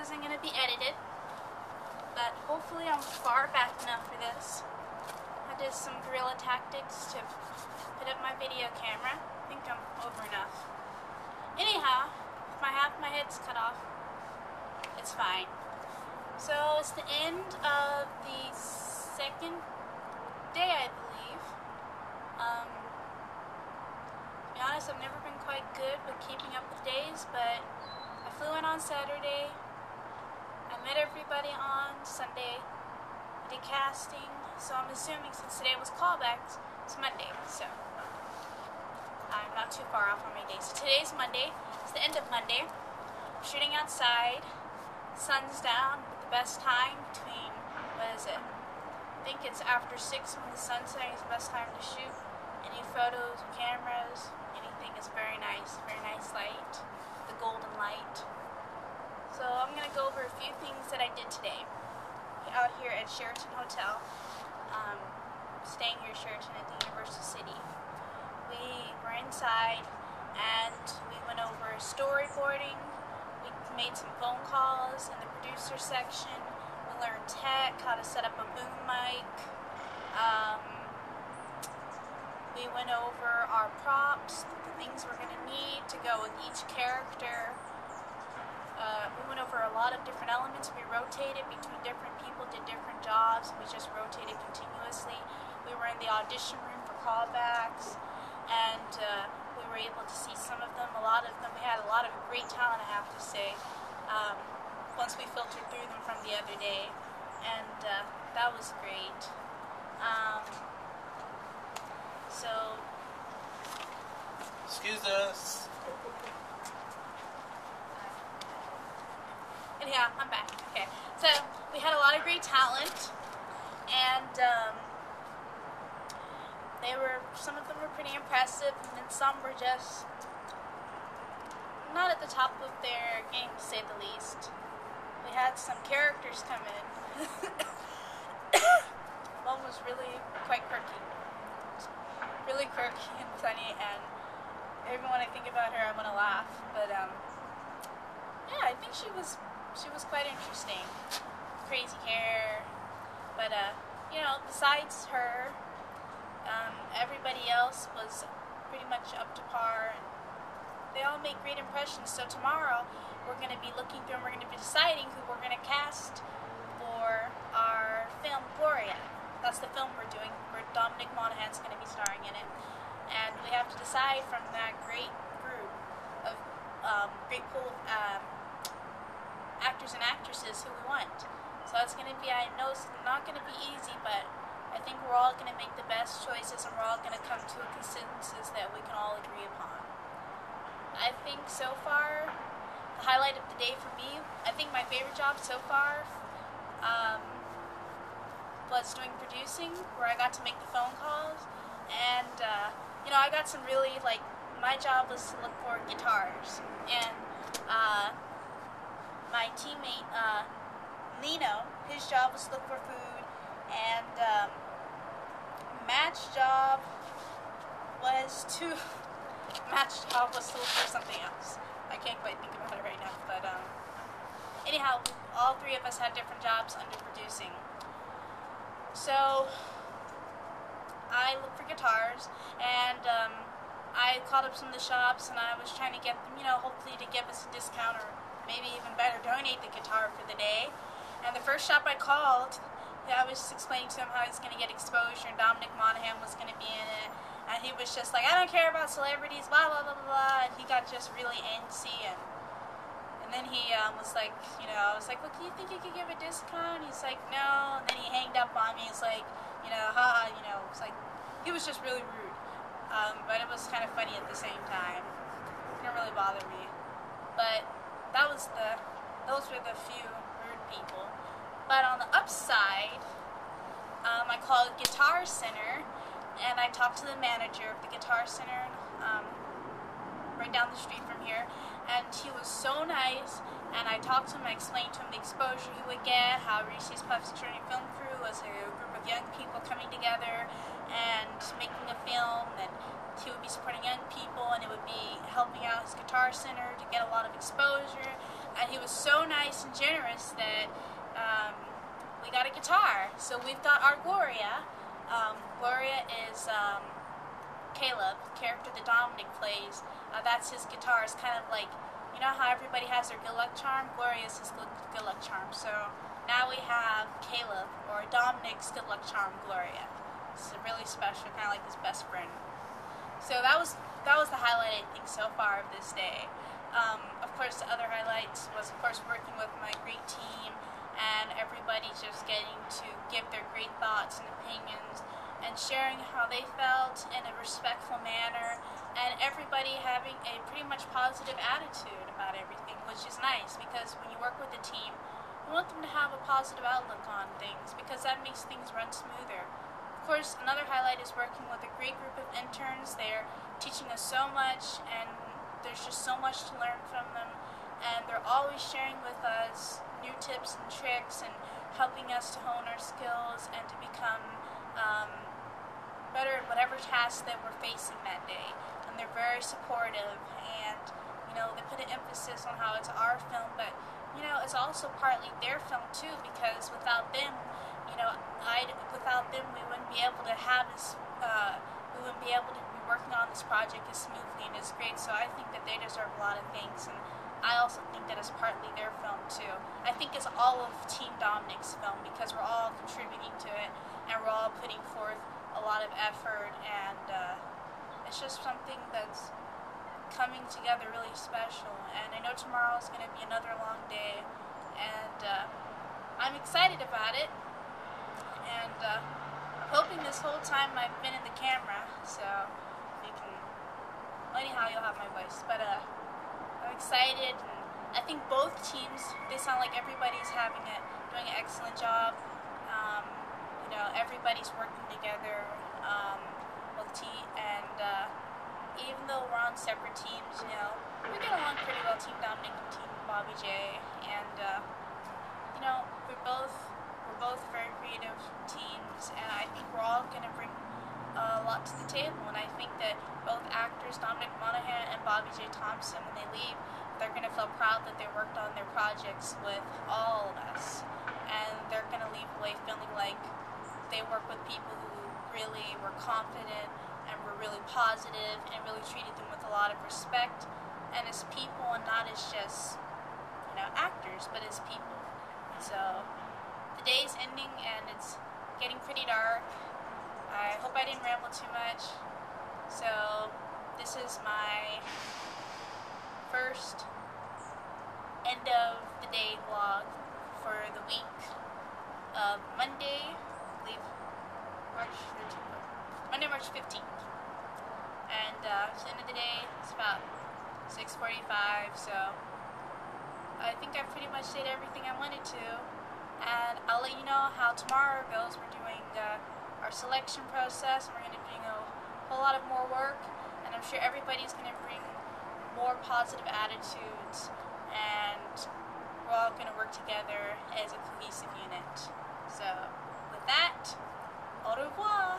isn't going to be edited, but hopefully I'm far back enough for this. I did some guerrilla tactics to put up my video camera. I think I'm over enough. Anyhow, if half my head's cut off, it's fine. So it's the end of the second day, I believe. To be honest, I've never been quite good with keeping up with days, but I flew in on Saturday. I met everybody on Sunday. I did casting, so I'm assuming since today was callbacks, it's Monday, so I'm not too far off on my day. So today's Monday. It's the end of Monday. I'm shooting outside. Sun's down. The best time between, what is it? I think it's after 6 when the sun's setting is the best time to shoot. Any photos, cameras, anything is very nice light, the golden light. So I'm going to go over a few things that I did today. Out here at Sheraton Hotel, staying here at Sheraton at the Universal City. We were inside and we went over storyboarding. We made some phone calls in the producer section. We learned tech, how to set up a boom mic. We went over our props, the things we're going to need to go with each character. We went over a lot of different elements. We rotated between different people, did different jobs. We just rotated continuously. We were in the audition room for callbacks, and we were able to see some of them, a lot of them. We had a lot of great talent, I have to say, once we filtered through them from the other day, and that was great. So, excuse us. Anyhow, I'm back. Okay, so we had a lot of great talent, and some of them were pretty impressive, and then some were just not at the top of their game, to say the least. We had some characters come in. One was really quite quirky. Really quirky and funny, and every when I think about her, I want to laugh. But yeah, I think she was quite interesting. Crazy hair, but you know, besides her, everybody else was pretty much up to par, and they all made great impressions. So tomorrow, we're going to be looking through and we're going to be deciding who we're going to cast for our film Gloria. That's the film we're doing, where Dominic Monaghan's going to be starring in it. And we have to decide from that great group of great pool of actors and actresses who we want. So it's going to be, I know it's not going to be easy, but I think we're all going to make the best choices and we're all going to come to a consensus that we can all agree upon. I think so far, the highlight of the day for me, I think my favorite job so far, was doing producing, where I got to make the phone calls, and you know, I got some really, like, my job was to look for guitars, and my teammate Lino, his job was to look for food, and Matt's job was to look for something else. I can't quite think about it right now, but anyhow, all three of us had different jobs under producing. So I looked for guitars, and I called up some of the shops, and I was trying to get them, you know, hopefully to give us a discount, or maybe even better, donate the guitar for the day. And the first shop I called, I was just explaining to him how he's going to get exposure, and Dominic Monaghan was going to be in it, and he was just like, I don't care about celebrities, blah, blah, blah, blah, blah, and he got just really antsy, and then he was like, you know, I was like, well, do you think you could give a discount? He's like, no, and then he hanged up on me. He's like, you know, haha, you know, it's like, he was just really rude, but it was kind of funny at the same time. It didn't really bother me, but those were the few rude people. But on the upside, I called Guitar Center, and I talked to the manager of the Guitar Center, right down the street from here, and he was so nice, and I talked to him, I explained to him the exposure he would get, how Reese's Puffs Extraordinary Film Crew was a group of young people coming together and making a film, and he would be supporting young people, and it would be helping out his Guitar Center to get a lot of exposure. And he was so nice and generous that we got a guitar. So we've got our Gloria. Gloria is Caleb, the character that Dominic plays. That's his guitar. It's kind of like, you know how everybody has their good luck charm? Gloria is his good luck charm. So now we have Caleb, or Dominic's good luck charm, Gloria. It's really special, kind of like his best friend. So that was the highlight, I think, so far of this day. Of course, the other highlights was, of course, working with my great team and everybody just getting to give their great thoughts and opinions and sharing how they felt in a respectful manner, and everybody having a pretty much positive attitude about everything, which is nice because when you work with a team, you want them to have a positive outlook on things because that makes things run smoother. Of course, another highlight is working with a great group of interns. They're teaching us so much, and there's just so much to learn from them, and they're always sharing with us new tips and tricks and helping us to hone our skills and to become better at whatever task that we're facing that day. And they're very supportive, and you know, they put an emphasis on how it's our film, but you know, it's also partly their film too, because without them, you know, without them we wouldn't be able to have this we wouldn't be able to be working on this project as smoothly and as great. So I think that they deserve a lot of thanks, and I also think that it's partly their film too. I think it's all of Team Dominic's film because we're all contributing to it and we're all putting forth a lot of effort, and it's just something that's coming together really special. And I know tomorrow is going to be another long day, and I'm excited about it, and hoping this whole time I've been in the camera, so you can, anyhow, you'll have my voice, but I'm excited, and I think both teams, they sound like everybody's doing an excellent job. You know, everybody's working together and even though we're on separate teams, you know, we get along pretty well, Team Dominic and Team Bobby J, and you know, we're both very creative teams, and I think we're all going to bring a lot to the table, and I think that both actors, Dominic Monaghan and Bobby J. Thompson, when they leave, they're going to feel proud that they worked on their projects with all of us, and they're going to leave away feeling like they work with people who really were confident and were really positive and really treated them with a lot of respect and as people, and not as just, you know, actors, but as people. So the day is ending and it's getting pretty dark. I hope I didn't ramble too much. So this is my first end of the day vlog for the week of Monday, I believe, Monday, March 15th. And it's the end of the day. It's about 6:45, so I think I pretty much did everything I wanted to. And I'll let you know how tomorrow goes. We're doing our selection process, and we're going to be doing a whole lot of more work, and I'm sure everybody's going to bring more positive attitudes, and we're all going to work together as a cohesive unit. So with that, au revoir.